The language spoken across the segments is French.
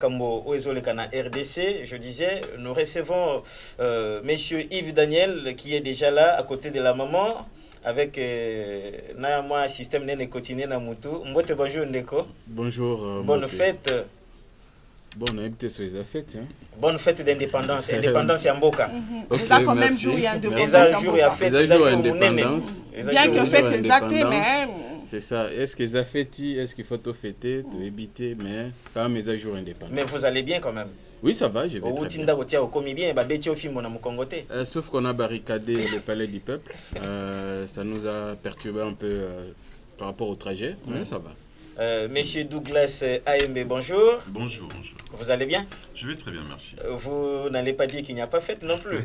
Kambo Oezolekana RDC, je disais, nous recevons monsieur Yves Daniel qui est déjà là à côté de la maman avec moi système nene quotidien na mutu. Mbote bonjour Ndeko. Bonjour. Bonne fête. Bonne habité sur les fêtes. Hein? Bonne fête d'indépendance. Indépendance Yamboka. Okay, ça quand même jour il y a indépendance. Les jours il y a fête, les jours indépendance. Bien que fête exacte mais c'est ça. Est-ce que ça fête, est-ce qu'il faut tout fêter, tout éviter, mais quand même les jours indépendants. Mais vous allez bien quand même. Oui, ça va, je vais très bien. Sauf qu'on a barricadé le palais du peuple. Ça nous a perturbé un peu par rapport au trajet, mais ça va. Monsieur Douglas AMB, bonjour. Bonjour, bonjour. Vous allez bien? Je vais très bien, merci. Vous n'allez pas dire qu'il n'y a pas fête non plus.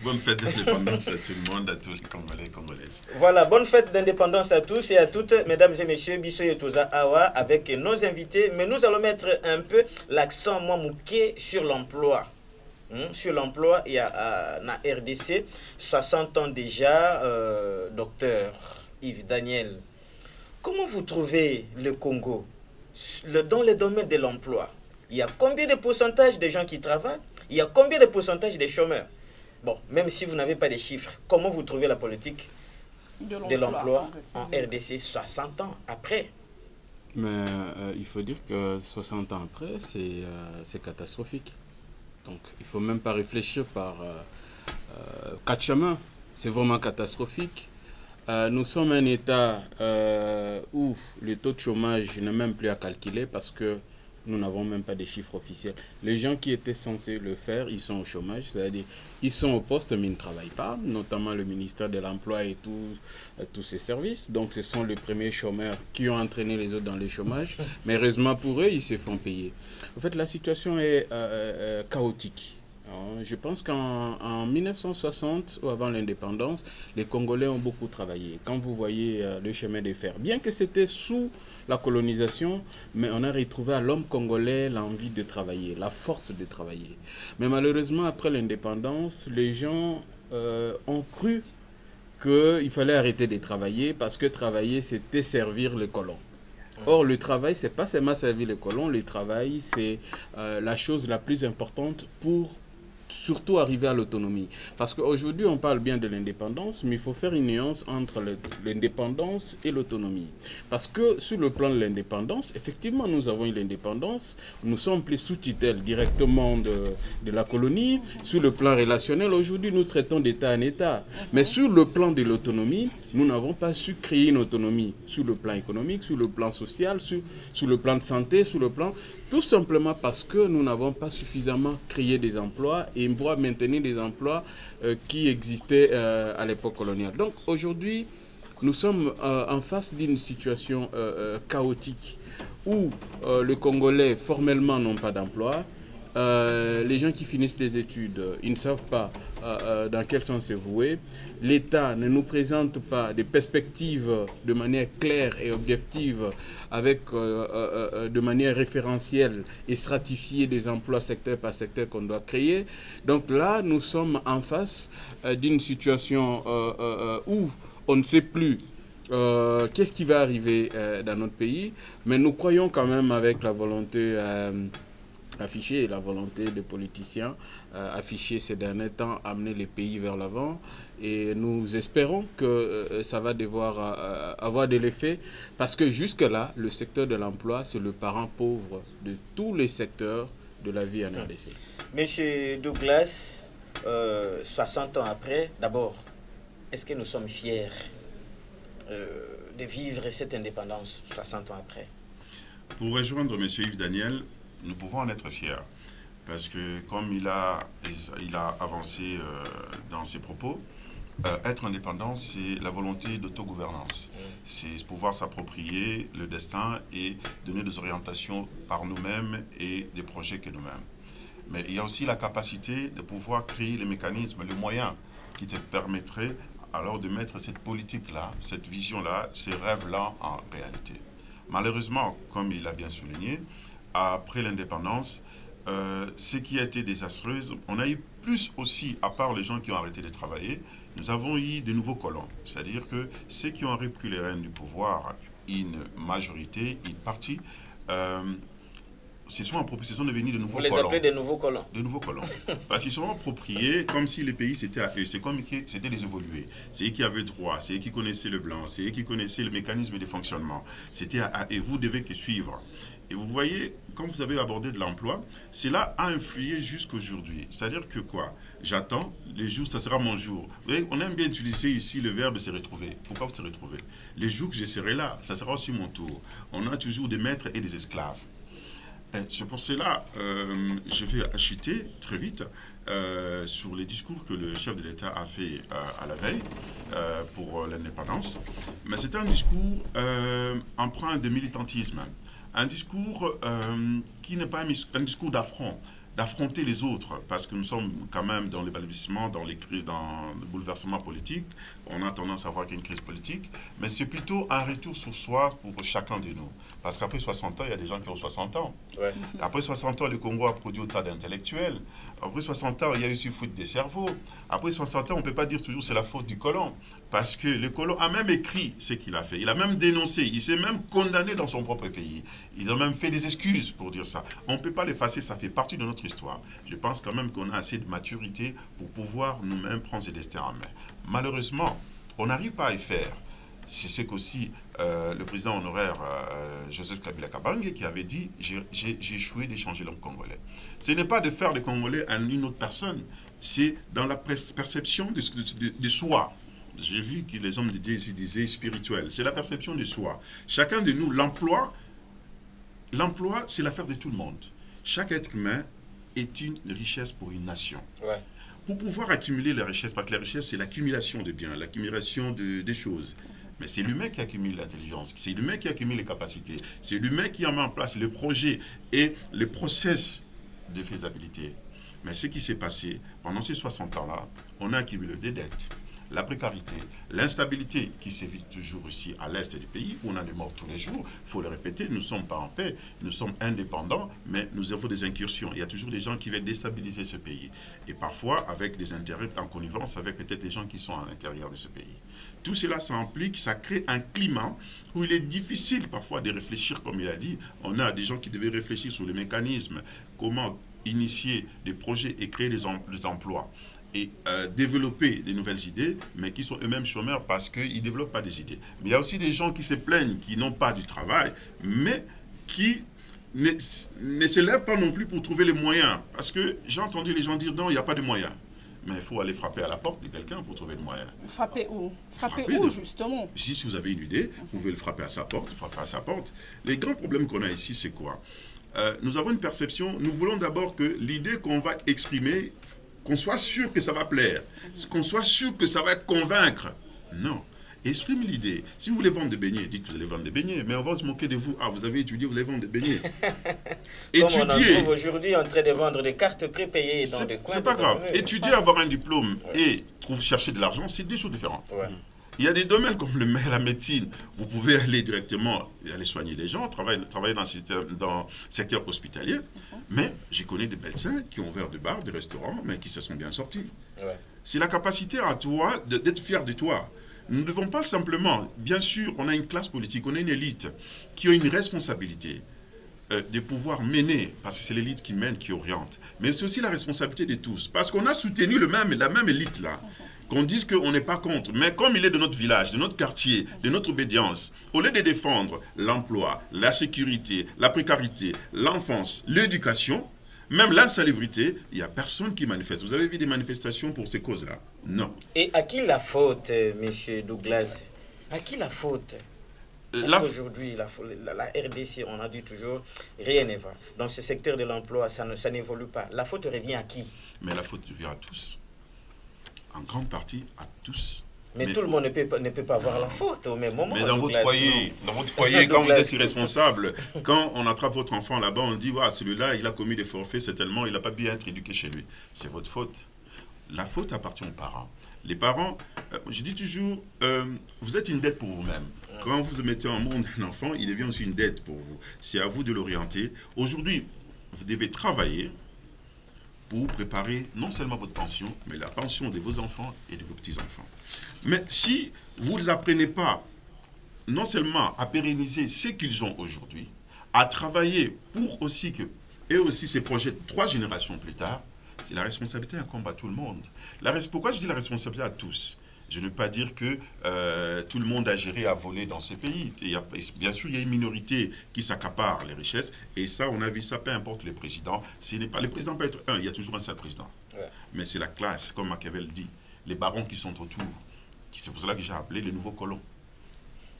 Bonne fête d'indépendance à tout le monde, à tous les Congolais et Congolaises. Voilà, bonne fête d'indépendance à tous et à toutes, mesdames et messieurs, Bissoye Toza Awa, avec nos invités. Mais nous allons mettre un peu l'accent, moi, mouké, sur l'emploi. Sur l'emploi, il y a na RDC, 60 ans déjà, docteur Yves Daniel. Comment vous trouvez le Congo dans le domaine de l'emploi? Il y a combien de pourcentage de gens qui travaillent? Il y a combien de pourcentage de chômeurs? Bon, même si vous n'avez pas de chiffres, comment vous trouvez la politique de l'emploi en RDC 60 ans après? Mais il faut dire que 60 ans après, c'est catastrophique. Donc il ne faut même pas réfléchir par quatre chemins. C'est vraiment catastrophique. Nous sommes un État où le taux de chômage n'est même plus à calculer parce que nous n'avons même pas de chiffres officiels. Les gens qui étaient censés le faire, ils sont au chômage, c'est-à-dire ils sont au poste mais ils ne travaillent pas, notamment le ministère de l'Emploi et tous ces services. Donc ce sont les premiers chômeurs qui ont entraîné les autres dans le chômage. Mais heureusement pour eux, ils se font payer. En fait, la situation est chaotique. Je pense qu'en 1960 ou avant l'indépendance, les Congolais ont beaucoup travaillé. Quand vous voyez le chemin de fer, bien que c'était sous la colonisation, mais on a retrouvé à l'homme congolais l'envie de travailler, la force de travailler. Mais malheureusement, après l'indépendance, les gens ont cru qu'il fallait arrêter de travailler parce que travailler, c'était servir les colons. Or, le travail, ce n'est pas seulement servir les colons, le travail, c'est la chose la plus importante pour surtout arriver à l'autonomie. Parce qu'aujourd'hui, on parle bien de l'indépendance, mais il faut faire une nuance entre l'indépendance et l'autonomie. Parce que sur le plan de l'indépendance, effectivement, nous avons eu l'indépendance, nous sommes plus sous tutelle directement de la colonie. Sur le plan relationnel, aujourd'hui, nous traitons d'État en État. Mais sur le plan de l'autonomie, nous n'avons pas su créer une autonomie sur le plan économique, sur le plan social, sur le plan de santé, sur le plan... Tout simplement parce que nous n'avons pas suffisamment créé des emplois et voire maintenir des emplois qui existaient à l'époque coloniale. Donc aujourd'hui, nous sommes en face d'une situation chaotique où les Congolais formellement n'ont pas d'emploi. Les gens qui finissent des études, ils ne savent pas dans quel sens se vouer. L'État ne nous présente pas des perspectives de manière claire et objective avec de manière référentielle et stratifiée des emplois secteur par secteur qu'on doit créer. Donc là, nous sommes en face d'une situation où on ne sait plus qu'est-ce qui va arriver dans notre pays, mais nous croyons quand même avec la volonté affichée, la volonté des politiciens affichée ces derniers temps, amener les pays vers l'avant. Et nous espérons que ça va devoir avoir de l'effet parce que jusque-là, le secteur de l'emploi, c'est le parent pauvre de tous les secteurs de la vie en RDC. Monsieur Douglas, 60 ans après, d'abord, est-ce que nous sommes fiers de vivre cette indépendance 60 ans après? Pour rejoindre monsieur Yves Daniel, nous pouvons en être fiers parce que comme il a avancé dans ses propos, être indépendant, c'est la volonté d'autogouvernance. C'est pouvoir s'approprier le destin et donner des orientations par nous-mêmes et des projets que nous-mêmes. Mais il y a aussi la capacité de pouvoir créer les mécanismes, les moyens qui te permettraient alors de mettre cette politique-là, cette vision-là, ces rêves-là en réalité. Malheureusement, comme il a bien souligné, après l'indépendance, ce qui a été désastreux, on a eu plus aussi, à part les gens qui ont arrêté de travailler, nous avons eu de nouveaux colons. C'est-à-dire que ceux qui ont repris les rênes du pouvoir, une majorité, une partie, ont été, je dirais, exploités. Et ça, c'est un problème. C'est un problème parce que, comme il a bien souligné, après l'indépendance, ce qui a été désastreux, on a eu plus aussi, à part les gens qui ont arrêté de travailler, nous avons eu de nouveaux colons. C'est-à-dire que ceux qui ont repris les rênes du pouvoir, une majorité, une partie, ce sont devenus de nouveaux colons. Vous les appelez des nouveaux colons? De nouveaux colons. Parce qu'ils sont appropriés comme si les pays c'était à eux. C'est comme si c'était des évolués. C'est eux qui avaient droit, c'est eux qui connaissaient le blanc, c'est eux qui connaissaient le mécanisme de fonctionnement. C'était à eux. Vous devez que suivre. Et vous voyez, quand vous avez abordé de l'emploi, cela a influé jusqu'aujourd'hui. C'est-à-dire que quoi? J'attends, les jours, ça sera mon jour. Vous voyez, on aime bien utiliser ici le verbe se retrouver. Pourquoi se retrouver? Les jours que je serai là, ça sera aussi mon tour. On a toujours des maîtres et des esclaves. C'est pour cela, je vais acheter très vite sur les discours que le chef de l'État a fait à la veille pour l'indépendance. Mais c'est un discours empreint de militantisme. Un discours qui n'est pas un discours d'affront, d'affronter les autres, parce que nous sommes quand même dans l'évaluation, dans les crises, dans le bouleversement politique. On a tendance à voir qu'il y a une crise politique, mais c'est plutôt un retour sur soi pour chacun de nous. Parce qu'après 60 ans, il y a des gens qui ont 60 ans. Ouais. Après 60 ans, le Congo a produit autant d'intellectuels. Après 60 ans, il y a eu aussi faute des cerveaux. Après 60 ans, on ne peut pas dire toujours que c'est la faute du colon. Parce que le colon a même écrit ce qu'il a fait. Il a même dénoncé. Il s'est même condamné dans son propre pays. Ils ont même fait des excuses pour dire ça. On ne peut pas l'effacer, ça fait partie de notre histoire. Je pense quand même qu'on a assez de maturité pour pouvoir nous-mêmes prendre ce destin en main. Malheureusement, on n'arrive pas à y faire. C'est ce qu'aussi le président honoraire Joseph Kabila Kabange qui avait dit, j'ai échoué d'échanger l'homme congolais. Ce n'est pas de faire des Congolais à une autre personne, c'est dans la perception de soi. J'ai vu que les hommes de Dieu ici disaient spirituel. C'est la perception de soi. Chacun de nous, l'emploi, c'est l'affaire de tout le monde. Chaque être humain est une richesse pour une nation. Ouais. Pour pouvoir accumuler les richesses, parce que la richesse, c'est l'accumulation des biens, l'accumulation des choses. Mais c'est l'humain qui accumule l'intelligence, c'est l'humain qui accumule les capacités, c'est l'humain qui en met en place le projet et le process de faisabilité. Mais ce qui s'est passé pendant ces 60 ans-là, on a accumulé des dettes, la précarité, l'instabilité qui sévit toujours ici à l'est du pays, où on a des morts tous les jours. Il faut le répéter, nous ne sommes pas en paix, nous sommes indépendants, mais nous avons des incursions. Il y a toujours des gens qui veulent déstabiliser ce pays. Et parfois avec des intérêts en connivence avec peut-être des gens qui sont à l'intérieur de ce pays. Tout cela, ça implique, ça crée un climat où il est difficile parfois de réfléchir, comme il a dit. On a des gens qui devaient réfléchir sur les mécanismes, comment initier des projets et créer des emplois. Et développer des nouvelles idées, mais qui sont eux-mêmes chômeurs parce qu'ils ne développent pas des idées. Mais il y a aussi des gens qui se plaignent, qui n'ont pas du travail, mais qui ne se lèvent pas non plus pour trouver les moyens. Parce que j'ai entendu les gens dire non, il n'y a pas de moyens. Mais il faut aller frapper à la porte de quelqu'un pour trouver le moyen. Frapper où? Frapper où, justement? Si vous avez une idée, vous pouvez le frapper à sa porte, Les grands problèmes qu'on a ici, c'est quoi? Nous avons une perception, nous voulons d'abord que l'idée qu'on va exprimer, qu'on soit sûr que ça va plaire, qu'on soit sûr que ça va convaincre. Non. Exprime l'idée. Si vous voulez vendre des beignets, dites que vous allez vendre des beignets, mais on va se moquer de vous. Ah, vous avez étudié, vous allez vendre des beignets. Comme on en trouve aujourd'hui en train de vendre des cartes prépayées dans des coins. C'est pas grave. Étudier, avoir un diplôme et chercher de l'argent, c'est deux choses différentes. Ouais. Il y a des domaines comme la médecine. Vous pouvez aller directement aller soigner les gens, travailler dans le secteur hospitalier. Mais j'ai connu des médecins qui ont ouvert des bars, des restaurants, mais qui se sont bien sortis. Ouais. C'est la capacité à toi d'être fier de toi. Nous ne devons pas simplement, bien sûr, on a une classe politique, on a une élite qui a une responsabilité de pouvoir mener, parce que c'est l'élite qui mène, qui oriente. Mais c'est aussi la responsabilité de tous, parce qu'on a soutenu la même élite là. Qu'on dise qu'on n'est pas contre, mais comme il est de notre village, de notre quartier, de notre obédience, au lieu de défendre l'emploi, la sécurité, la précarité, l'enfance, l'éducation, même l'insalubrité, il n'y a personne qui manifeste. Vous avez vu des manifestations pour ces causes-là? Non. Et à qui la faute, M. Douglas? À qui la faute? Parce qu'aujourd'hui, la RDC, on a dit toujours, rien ne va. Dans ce secteur de l'emploi, ça n'évolue pas. La faute revient à qui? Mais la faute revient à tous. En grande partie à tous. Mais tout le monde ne peut pas avoir la faute au même moment. Mais dans votre foyer, quand vous êtes irresponsable, quand on attrape votre enfant là-bas, on dit ouais, celui-là, il a commis des forfaits, c'est tellement, il n'a pas bien être éduqué chez lui. C'est votre faute. La faute appartient aux parents. Les parents, je dis toujours, vous êtes une dette pour vous-même. Quand vous mettez en monde un enfant, il devient aussi une dette pour vous. C'est à vous de l'orienter. Aujourd'hui, vous devez travailler pour préparer non seulement votre pension, mais la pension de vos enfants et de vos petits-enfants. Mais si vous ne apprenez pas non seulement à pérenniser ce qu'ils ont aujourd'hui, à travailler pour aussi que et aussi ses projets 3 générations plus tard, c'est la responsabilité incombe à tout le monde. Pourquoi je dis la responsabilité à tous? Je ne veux pas dire que tout le monde a géré, a volé dans ce pays. Bien sûr, il y a une minorité qui s'accapare les richesses. Et ça, on a vu ça, peu importe les présidents. Les présidents peuvent être un, il y a toujours un seul président. Ouais. Mais c'est la classe, comme Machiavel dit. Les barons qui sont autour. C'est pour cela que j'ai appelé les nouveaux colons.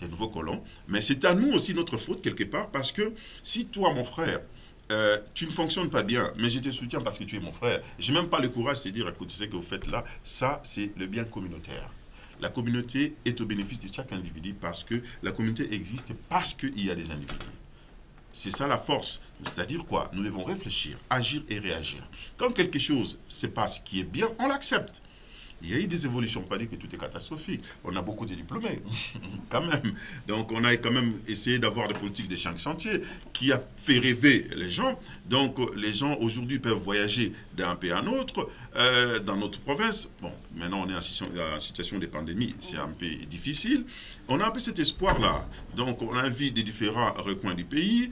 Les nouveaux colons. Mais c'est à nous aussi notre faute, quelque part, parce que si toi, mon frère, tu ne fonctionnes pas bien, mais je te soutiens parce que tu es mon frère. Je n'ai même pas le courage de te dire, écoute, ce que vous faites là, ça, c'est le bien communautaire. La communauté est au bénéfice de chaque individu parce que la communauté existe parce qu'il y a des individus. C'est ça la force. C'est-à-dire quoi? Nous devons réfléchir, agir et réagir. Quand quelque chose se passe qui est bien, on l'accepte. Il y a eu des évolutions, pas dire que tout est catastrophique. On a beaucoup de diplômés, quand même. Donc, on a quand même essayé d'avoir des politiques de 5 chantiers qui a fait rêver les gens. Donc, les gens aujourd'hui peuvent voyager d'un pays à un autre, dans notre province. Bon, maintenant, on est en situation de pandémie, c'est un peu difficile. On a un peu cet espoir-là. Donc, on invite des différents recoins du pays.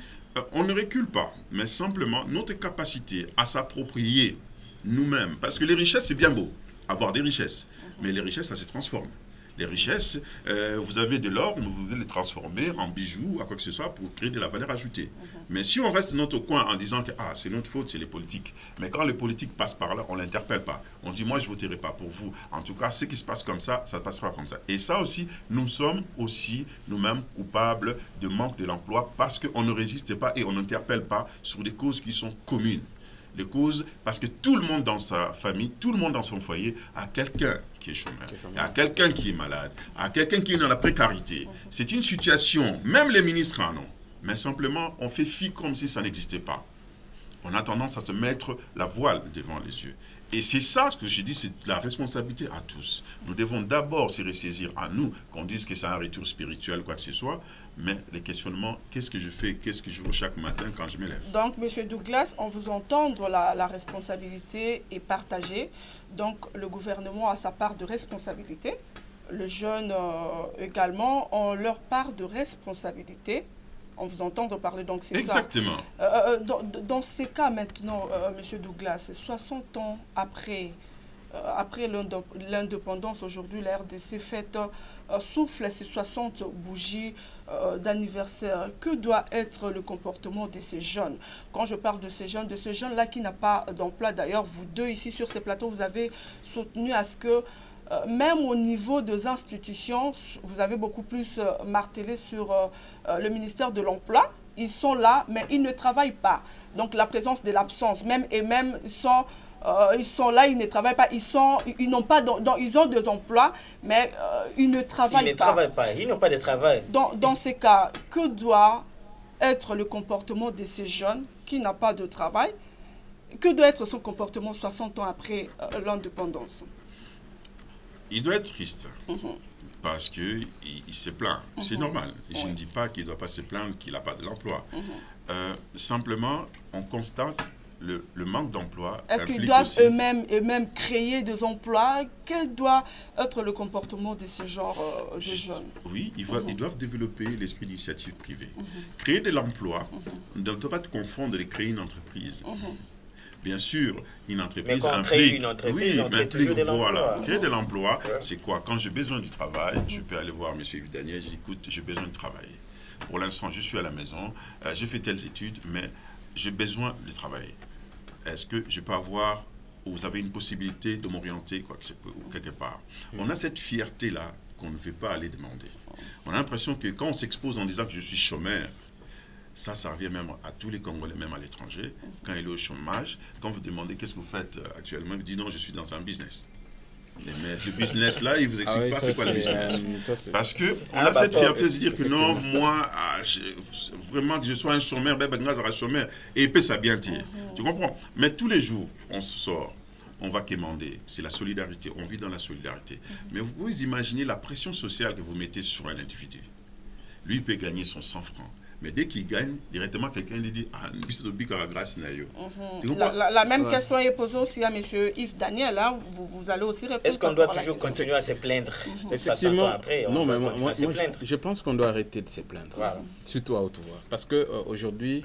On ne recule pas, mais simplement notre capacité à s'approprier nous-mêmes. Parce que les richesses, c'est bien beau. Avoir des richesses. Mais les richesses, ça se transforme. Les richesses, vous avez de l'or, vous pouvez les transformer en bijoux, à quoi que ce soit, pour créer de la valeur ajoutée. Mais si on reste dans notre coin en disant que c'est notre faute, c'est les politiques. Mais quand les politiques passent par là, on ne l'interpelle pas. On dit, moi, je ne voterai pas pour vous. En tout cas, ce qui se passe comme ça, ça passera comme ça. Et ça aussi, nous sommes aussi nous-mêmes coupables de manque de l'emploi parce qu'on ne résiste pas et on n'interpelle pas sur des causes qui sont communes. Les causes, parce que tout le monde dans sa famille, tout le monde dans son foyer a quelqu'un qui est chômeur, a quelqu'un qui est malade, a quelqu'un qui est dans la précarité. C'est une situation, même les ministres en ont, mais simplement on fait fi comme si ça n'existait pas. On a tendance à se mettre la voile devant les yeux. Et c'est ça que je dis, c'est la responsabilité à tous. Nous devons d'abord se ressaisir à nous, qu'on dise que c'est un retour spirituel, quoi que ce soit, mais les questionnements, qu'est-ce que je fais, qu'est-ce que je vois chaque matin quand je me lève. Donc, M. Douglas, on vous entend, la responsabilité est partagée. Donc, le gouvernement a sa part de responsabilité. Les jeunes également ont leur part de responsabilité. On vous entend parler, donc c'est ça. Exactement. Dans ces cas maintenant, M. Douglas, 60 ans après l'indépendance, aujourd'hui, la RDC fête, souffle ces 60 bougies d'anniversaire. Que doit être le comportement de ces jeunes? Quand je parle de ces jeunes-là qui n'ont pas d'emploi, d'ailleurs, vous deux ici sur ces plateaux, vous avez soutenu à ce que même au niveau des institutions, vous avez beaucoup plus martelé sur le ministère de l'Emploi. Ils sont là, mais ils ne travaillent pas. Donc la présence de l'absence, ils sont là, ils ne travaillent pas. Ils ont des emplois, mais ils ne travaillent pas. Ils n'ont pas de travail. Dans ces cas, que doit être le comportement de ces jeunes qui n'ont pas de travail? Que doit être son comportement 60 ans après l'indépendance? Il doit être triste parce qu'il se plaint. C'est normal. Je ne dis pas qu'il ne doit pas se plaindre qu'il n'a pas de l'emploi. Simplement, on constate le manque d'emploi. Est-ce qu'ils doivent eux-mêmes créer des emplois? Quel doit être le comportement de ce genre de jeunes? Oui, ils doivent développer l'esprit d'initiative privée. Créer de l'emploi, on ne doit pas confondre et créer une entreprise. Bien sûr, une entreprise implique... on crée toujours de l'emploi. Voilà. Créer de l'emploi, c'est quoi? Quand j'ai besoin du travail, je peux aller voir M. Yves Daniel, je dis, écoute, j'ai besoin de travailler. Pour l'instant, je suis à la maison, j'ai fait telles études, mais j'ai besoin de travailler. Est-ce que je peux avoir, ou vous avez une possibilité de m'orienter quelque part? On a cette fierté-là qu'on ne veut pas aller demander. On a l'impression que quand on s'expose en disant que je suis chômeur, ça revient même à tous les Congolais, même à l'étranger. Quand il est au chômage, quand vous demandez qu'est-ce que vous faites actuellement, il dit non, je suis dans un business. Mais le business là, il vous explique pas c'est quoi le business. Parce qu'on a cette fierté de dire que non, moi, vraiment que je sois un chômeur, et il peut ça bien dire. Tu comprends? Mais tous les jours, on sort. On va quémander, c'est la solidarité, on vit dans la solidarité. Mais vous pouvez imaginer la pression sociale que vous mettez sur un individu. Lui, il peut gagner son 100 francs. Mais dès qu'il gagne, directement, quelqu'un lui dit « Ah, la même question est posée aussi à M. Yves Daniel. Hein. Vous allez aussi répondre. Est-ce qu'on doit toujours continuer à se plaindre? Effectivement, après, non, mais moi je pense qu'on doit arrêter de se plaindre. Voilà. Surtout à haute voix. Parce qu'aujourd'hui,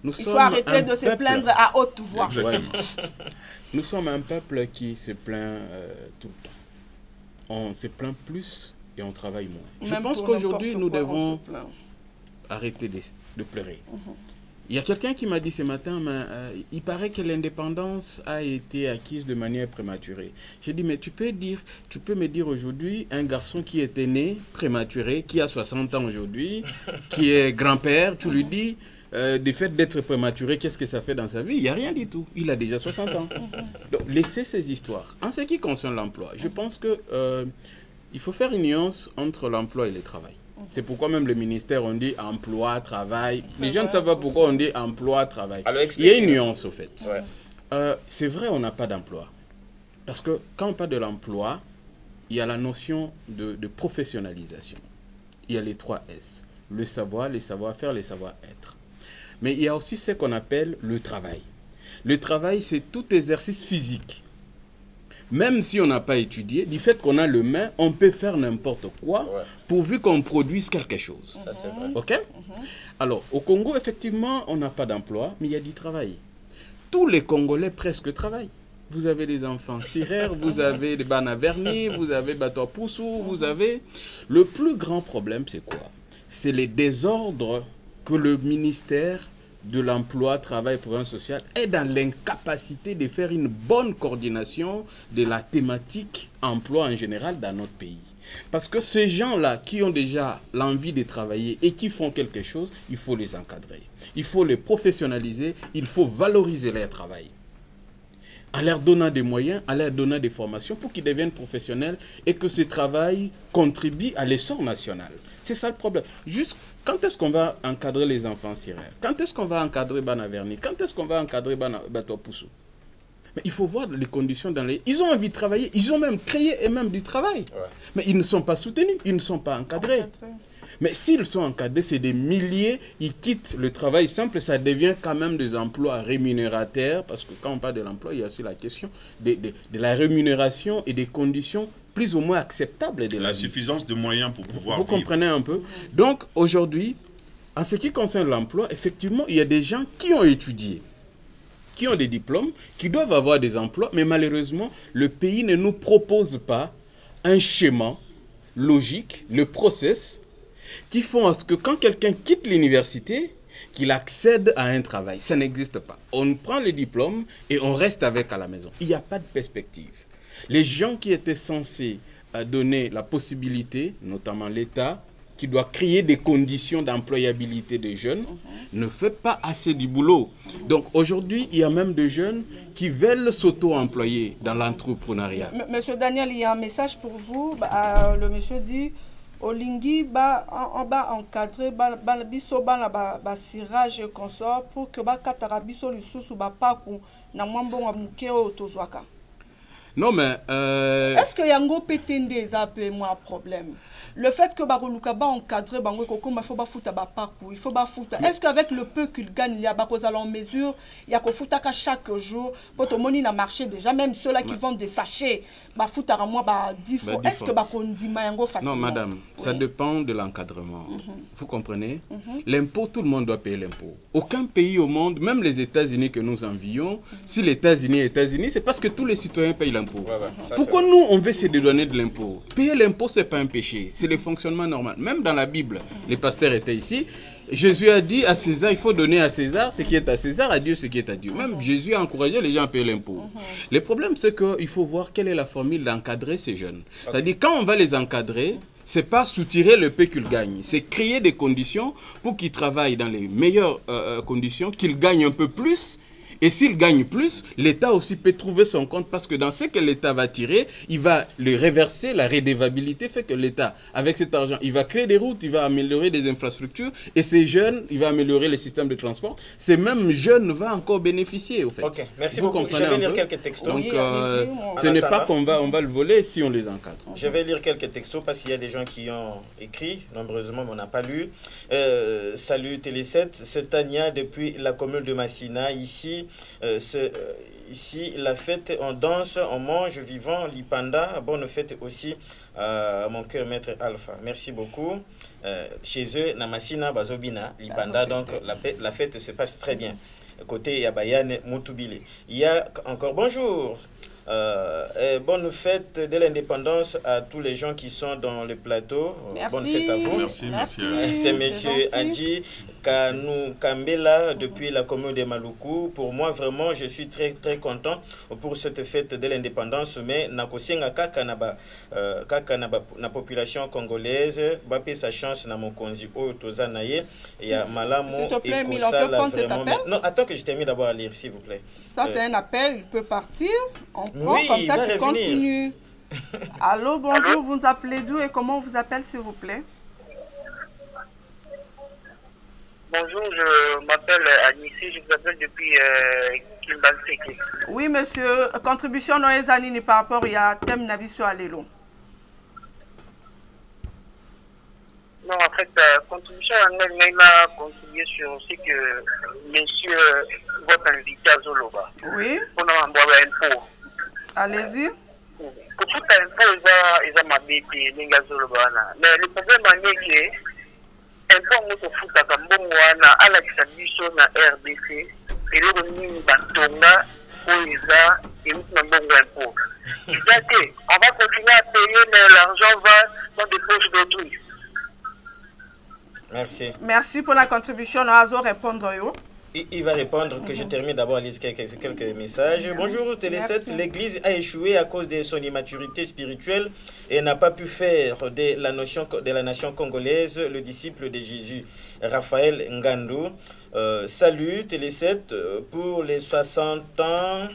Il faut arrêter de se plaindre à haute voix. Ouais. Nous sommes un peuple qui se plaint tout le temps. On se plaint plus et on travaille moins. Même Je pense pour qu'aujourd'hui, n'importe nous quoi, on devons se plaint. arrêter de pleurer. Il y a quelqu'un qui m'a dit ce matin, mais, il paraît que l'indépendance a été acquise de manière prématurée. J'ai dit, mais tu peux me dire aujourd'hui, un garçon qui était né prématuré, qui a 60 ans aujourd'hui, qui est grand-père, tu lui dis, du fait d'être prématuré, qu'est-ce que ça fait dans sa vie? Il n'y a rien du tout. Il a déjà 60 ans. Donc, laissez ces histoires. En ce qui concerne l'emploi, je pense que il faut faire une nuance entre l'emploi et le travail. C'est pourquoi même le ministère, on dit emploi, travail. Les gens ne savent pas pourquoi on dit emploi, travail. Alors, il y a une nuance au fait. Ouais. C'est vrai, on n'a pas d'emploi. Parce que quand on parle de l'emploi, il y a la notion de professionnalisation. Il y a les 3 S. Le savoir, les savoir-faire, les savoir-être. Mais il y a aussi ce qu'on appelle le travail. Le travail, c'est tout exercice physique. Même si on n'a pas étudié, du fait qu'on a le main, on peut faire n'importe quoi, pourvu qu'on produise quelque chose. Ça, c'est vrai. OK? Alors, au Congo, effectivement, on n'a pas d'emploi, mais il y a du travail. Tous les Congolais presque travaillent. Vous avez des enfants sirères, vous avez des banavernis, vous avez Batoapoussou, vous avez... Le plus grand problème, c'est quoi? C'est les désordres que le ministère de l'emploi, travail et programme social est dans l'incapacité de faire une bonne coordination de la thématique emploi en général dans notre pays. Parce que ces gens-là qui ont déjà l'envie de travailler et qui font quelque chose, il faut les encadrer. Il faut les professionnaliser, il faut valoriser leur travail. En leur donnant des moyens, en leur donnant des formations pour qu'ils deviennent professionnels et que ce travail contribue à l'essor national. C'est ça le problème. Juste quand est-ce qu'on va encadrer les enfants sirères? Quand est-ce qu'on va encadrer Banaverni? Quand est-ce qu'on va encadrer Batoapoussou? Mais il faut voir les conditions dans les... Ils ont envie de travailler, ils ont même créé et même du travail. Mais ils ne sont pas soutenus, ils ne sont pas encadrés. Mais s'ils sont encadrés, c'est des milliers, ils quittent le travail simple, ça devient quand même des emplois rémunérateurs, parce que quand on parle de l'emploi, il y a aussi la question de la rémunération et des conditions plus ou moins acceptables de la suffisance de moyens pour pouvoir vivre. Vous comprenez un peu? Donc aujourd'hui, en ce qui concerne l'emploi, effectivement, il y a des gens qui ont étudié, qui ont des diplômes, qui doivent avoir des emplois, mais malheureusement, le pays ne nous propose pas un schéma logique, le process, qui font à ce que quand quelqu'un quitte l'université, qu'il accède à un travail. Ça n'existe pas. On prend le diplôme et on reste avec à la maison. Il n'y a pas de perspective. Les gens qui étaient censés donner la possibilité, notamment l'État, qui doit créer des conditions d'employabilité des jeunes, ne fait pas assez du boulot. Donc aujourd'hui, il y a même des jeunes qui veulent s'auto-employer dans l'entrepreneuriat. Monsieur Daniel, il y a un message pour vous. Le monsieur dit... Olingi on va encadrer biso bana ba cirage consort pour que ba katara biso lisusu ba paku na mwambo wa mukeo tozwaka. Non mais est-ce que yango pétende eza peu moi problème? Le fait que Baroluka ba encadrer bango koko ma faut ba futa ba paku, il faut ba futa. Est-ce qu'avec le peu qu'il gagne il y a ba kozala en mesure il y a ko futa ka chaque jour pour to moni na marché déjà même ceux là qui vendent des sachets ba futa à moi ba 10 fois. Est-ce que ba kondima yango facilement? Non madame, ça dépend de l'encadrement. Vous comprenez? L'impôt, tout le monde doit payer l'impôt. Aucun pays au monde, même les États-Unis que nous envions, si les États-Unis, c'est parce que tous les citoyens payent l'impôt. Pourquoi nous on veut se dédouaner de l'impôt? Payer l'impôt c'est pas un péché, c'est le fonctionnement normal. Même dans la Bible, les pasteurs étaient ici. Jésus a dit à César, il faut donner à César ce qui est à César, à Dieu ce qui est à Dieu. Même Jésus a encouragé les gens à payer l'impôt. Le problème, c'est qu'il faut voir quelle est la formule d'encadrer ces jeunes. C'est-à-dire, quand on va les encadrer, c'est pas soutirer le peu qu'ils gagnent. C'est créer des conditions pour qu'ils travaillent dans les meilleures conditions, qu'ils gagnent un peu plus. Et s'il gagne plus, l'État aussi peut trouver son compte parce que dans ce que l'État va tirer, il va le reverser, la redevabilité fait que l'État, avec cet argent, il va créer des routes, il va améliorer des infrastructures et ces jeunes, il va améliorer les systèmes de transport. Ces mêmes jeunes vont encore bénéficier au fait. Ok, merci beaucoup. Je vais lire quelques textos. Donc, ce n'est pas qu'on va le voler si on les encadre. Je vais lire quelques textos parce qu'il y a des gens qui ont écrit, nombreusement, mais on n'a pas lu. Salut Télé 7, c'est Tania depuis la commune de Massina, ici. Ici, la fête, on danse, on mange, vivant, l'Ipanda. Bonne fête aussi à mon cœur, maître Alpha. Merci beaucoup. chez eux, Namasina, Bazobina, Lipanda, donc la fête se passe très bien. Côté Yabayane, Moutubile. Il y a encore bonjour. Bonne fête de l'indépendance à tous les gens qui sont dans le plateau. Merci. Bonne fête à vous. Merci. C'est monsieur Adji Kanou Kambela depuis la commune de Maluku. Pour moi, vraiment, je suis très très content pour cette fête de l'indépendance. Mais nakosenga kaka na population congolaise, bape sa chance na mokonzi o toza naye ya malamu. S'il te plaît, Milo, on peut prendre cet appel? Non, attends que je termine d'abord à lire, s'il vous plaît. Ça, c'est un appel, il peut partir. On prend Oui, comme ça, il tu continues. Allô, bonjour, vous nous appelez d'où et comment on vous appelle, s'il vous plaît? Bonjour, je m'appelle Anissi, je vous appelle depuis Kimbalseke. Oui, monsieur, contribution non ezanini par rapport à thème Nabiso Alelo. Non, en fait, contribution en elle m'a contribué sur ce que monsieur, votre invité à Zoloba. Oui. On a envoyé un pot. Allez-y. Pour tout un pot, ils ont m'habité, les gars Zoloba. Mais le problème est que un peu nous fout à Kambongwana à la Kisabiso na RDC et le Nini Batonga où ils ont et nous n'avons pas un pot. On va continuer à payer, mais l'argent va dans des poches d'autrui. Merci. Merci pour la contribution. On va répondre. Il va répondre que je termine d'abord à lire quelques messages. Bonjour Télé7, l'Église a échoué à cause de son immaturité spirituelle et n'a pas pu faire de la nation congolaise le disciple de Jésus. Raphaël Ngandou. Salut Télé7, pour les 60 ans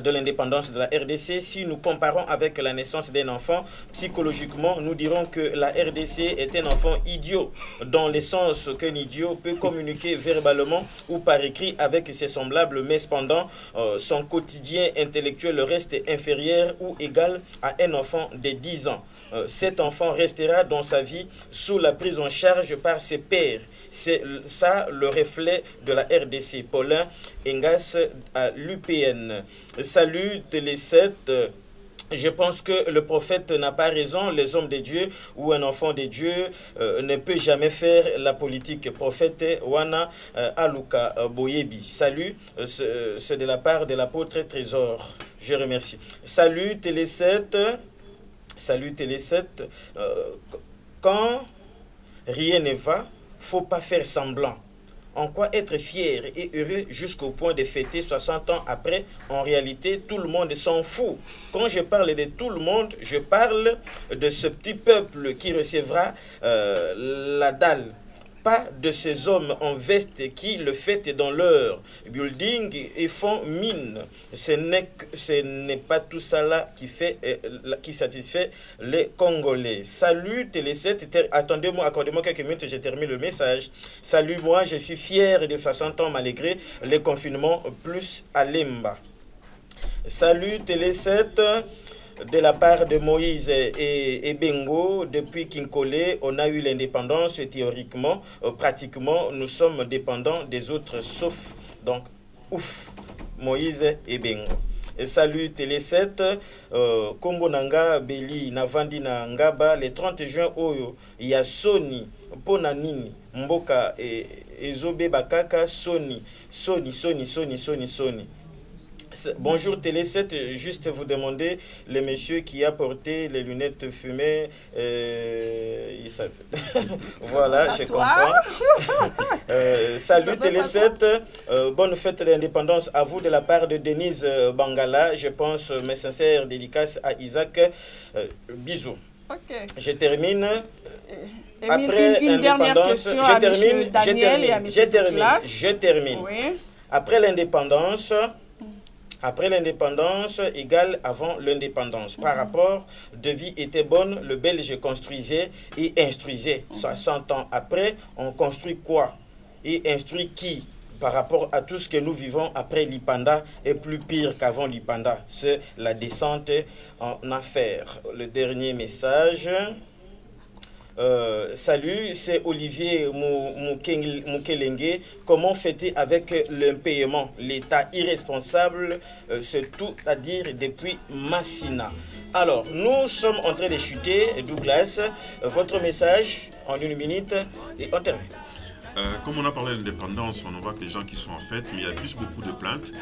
de l'indépendance de la RDC, si nous comparons avec la naissance d'un enfant, psychologiquement, nous dirons que la RDC est un enfant idiot, dans le sens qu'un idiot peut communiquer verbalement ou par écrit avec ses semblables, mais cependant, son quotidien intellectuel reste inférieur ou égal à un enfant de 10 ans. Cet enfant restera dans sa vie sous la prise en charge par ses pairs. C'est ça le reflet de la RDC. Paulin Engas à l'UPN. Salut Télé7. Je pense que le prophète n'a pas raison. Les hommes de Dieu ou un enfant de Dieu ne peut jamais faire la politique. Prophète Wana Aluka Boyebi. Salut, c'est de la part de l'apôtre Trésor. Je remercie. Salut Télé7. Salut Télé7. Quand rien ne va, faut pas faire semblant. En quoi être fier et heureux jusqu'au point de fêter 60 ans après? En réalité, tout le monde s'en fout. Quand je parle de tout le monde, je parle de ce petit peuple qui recevra la dalle. Pas de ces hommes en veste qui le fêtent dans leur building et font mine. Ce n'est pas tout ça là qui satisfait les Congolais. Salut Télé7, attendez-moi, accordez-moi quelques minutes, je termine le message. Salut, moi je suis fier de 60 ans malgré les confinements plus à Lemba. Salut Télé7. De la part de Moïse et Bengo, depuis Kinkole, on a eu l'indépendance théoriquement, pratiquement, nous sommes dépendants des autres, sauf, donc, ouf, Moïse et Bengo. Et salut Télé7, Kombo Nanga, Beli, Navandi na Ngaba, le 30 juin, Oyo, il y a Sony, Ponanini, Mboka et Zobe Bakaka, Sony. Bonjour Télé7, juste vous demander le monsieur qui a porté les lunettes fumées, voilà, je comprends. Salut Télé7, bonne fête de l'indépendance à vous de la part de Denise Bangala. Je pense mes sincères dédicaces à Isaac. Bisous. Okay. Je termine. Après l'indépendance, je termine. Oui. Après l'indépendance égale avant l'indépendance. Par rapport de vie était bonne, le Belge construisait et instruisait. 60 ans après, on construit quoi? Et instruit qui? Par rapport à tout ce que nous vivons après l'Ipanda est plus pire qu'avant l'Ipanda. C'est la descente en affaires. Le dernier message. salut, c'est Olivier Moukelenge. Comment fêter avec le paiement? L'État irresponsable, c'est tout à dire depuis Massina. Alors, nous sommes en train de chuter. Douglas, votre message en 1 minute et on termine. Comme on a parlé de l'indépendance, on voit que les gens qui sont en fête, mais il y a plus beaucoup de plaintes,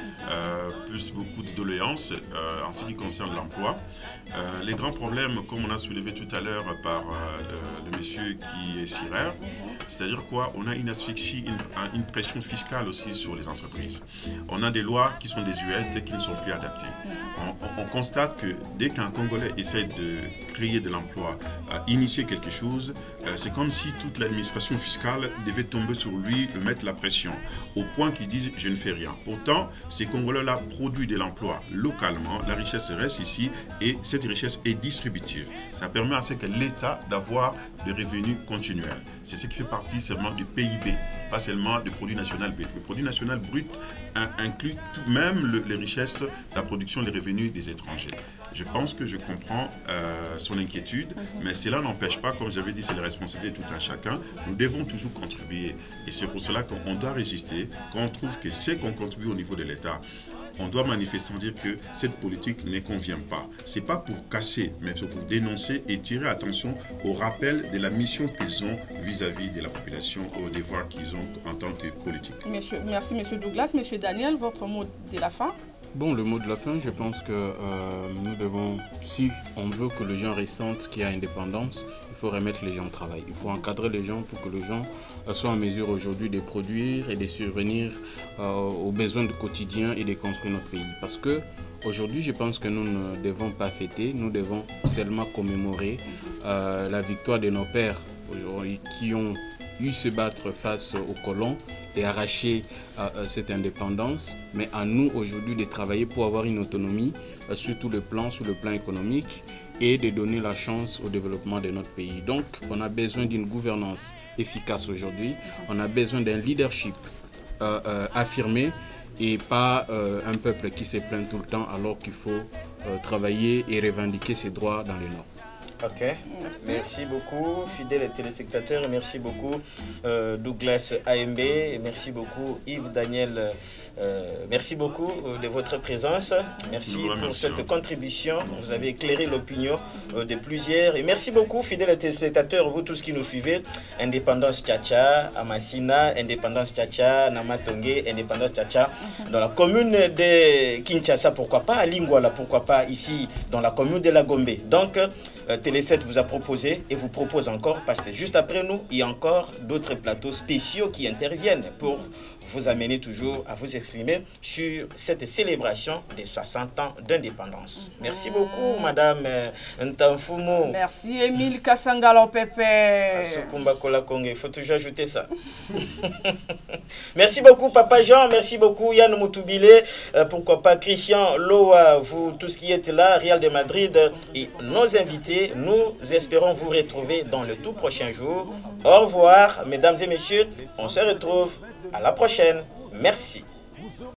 plus beaucoup de doléances en ce qui concerne l'emploi. Les grands problèmes, comme on a soulevé tout à l'heure par le monsieur qui est Sirer, c'est-à-dire quoi? On a une asphyxie, une pression fiscale aussi sur les entreprises. On a des lois qui sont désuètes et qui ne sont plus adaptées. On constate que dès qu'un Congolais essaie de créer de l'emploi, initier quelque chose, c'est comme si toute l'administration fiscale devait tomber sur lui, le mettre la pression, au point qu'ils disent « je ne fais rien ». Pourtant, ces Congolais-là produisent de l'emploi localement, la richesse reste ici et cette richesse est distributive. Ça permet à ce que l'État d'avoir des revenus continuels. C'est ce qui fait partie seulement du PIB, pas seulement du produit national brut. Le produit national brut inclut tout, même les richesses, la production, les revenus des étrangers. Je pense que je comprends son inquiétude, mais cela n'empêche pas, comme j'avais dit, c'est la responsabilité de tout un chacun. Nous devons toujours contribuer et c'est pour cela qu'on doit résister. Quand on trouve que c'est qu'on contribue au niveau de l'État, on doit manifestement dire que cette politique ne convient pas. Ce n'est pas pour casser, mais c'est pour dénoncer et tirer attention au rappel de la mission qu'ils ont vis-à-vis de la population, aux devoirs qu'ils ont en tant que politique. Merci, M. Douglas. M. Daniel, votre mot de la fin? Bon, le mot de la fin, je pense que nous devons, si on veut que les gens ressentent qu'il y a indépendance, il faut remettre les gens au travail. Il faut encadrer les gens pour que les gens soient en mesure aujourd'hui de produire et de survenir aux besoins du quotidien et de construire notre pays. Parce que aujourd'hui, je pense que nous ne devons pas fêter, nous devons seulement commémorer la victoire de nos pères aujourd'hui qui ont eu se battre face aux colons et arracher cette indépendance, mais à nous aujourd'hui de travailler pour avoir une autonomie sur le plan économique et de donner la chance au développement de notre pays. Donc, on a besoin d'une gouvernance efficace aujourd'hui, on a besoin d'un leadership affirmé et pas un peuple qui se plaint tout le temps alors qu'il faut travailler et revendiquer ses droits dans les normes. Ok, merci beaucoup fidèles téléspectateurs, merci beaucoup Douglas AMB, et merci beaucoup Yves Daniel, merci beaucoup de votre présence, merci pour cette contribution, vous avez éclairé l'opinion de plusieurs, et merci beaucoup fidèles téléspectateurs, vous tous qui nous suivez, Indépendance Tchatcha, Amassina, Indépendance Tchatcha, Namatongue, Indépendance Tchatcha, dans la commune de Kinshasa, pourquoi pas à Lingwala, pourquoi pas ici, dans la commune de la Gombe. Donc, Télé 7 vous a proposé et vous propose encore, parce que juste après nous, il y a encore d'autres plateaux spéciaux qui interviennent pour vous amener toujours à vous exprimer sur cette célébration des 60 ans d'indépendance. Merci beaucoup, Madame Ntamfumo. Merci, Émile Kassangalo Pepe. Sukumba Kola Konge, il faut toujours ajouter ça. Merci beaucoup, Papa Jean. Merci beaucoup, Yann Moutoubile. Pourquoi pas Christian Loa, vous tous qui êtes là, Real de Madrid et nos invités. Nous espérons vous retrouver dans le tout prochain jour. Au revoir, mesdames et messieurs. On se retrouve à la prochaine. Merci.